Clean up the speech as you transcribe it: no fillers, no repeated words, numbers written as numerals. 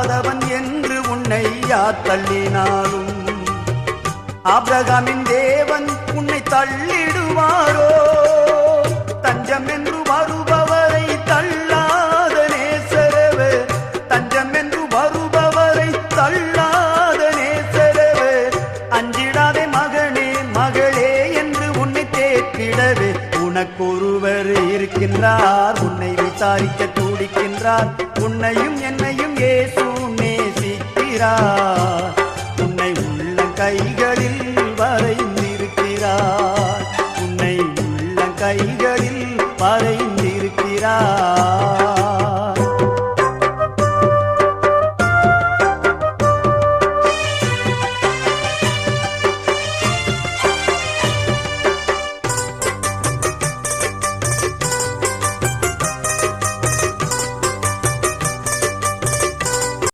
தள்ளாதவன் என்று உன்னை யார் தள்ளினாலும் ஆபிரகாமின் தேவன் உன்னை தள்ளிடுவாரோ? தஞ்சம் என்று வருபவரை தள்ளாத நேசரவே, தஞ்சம் என்று வருபவரை தள்ளாத நேசரவே. அஞ்சிடாதே மகனே மகளே என்று உன்னை தேற்றிடவே உனக்கொருவர் இருக்கின்றார், உன்னை விசாரிக்க துடிக்கின்றார். உன்னையும் என்னையும் இயேசு நேசிக்கிறார்.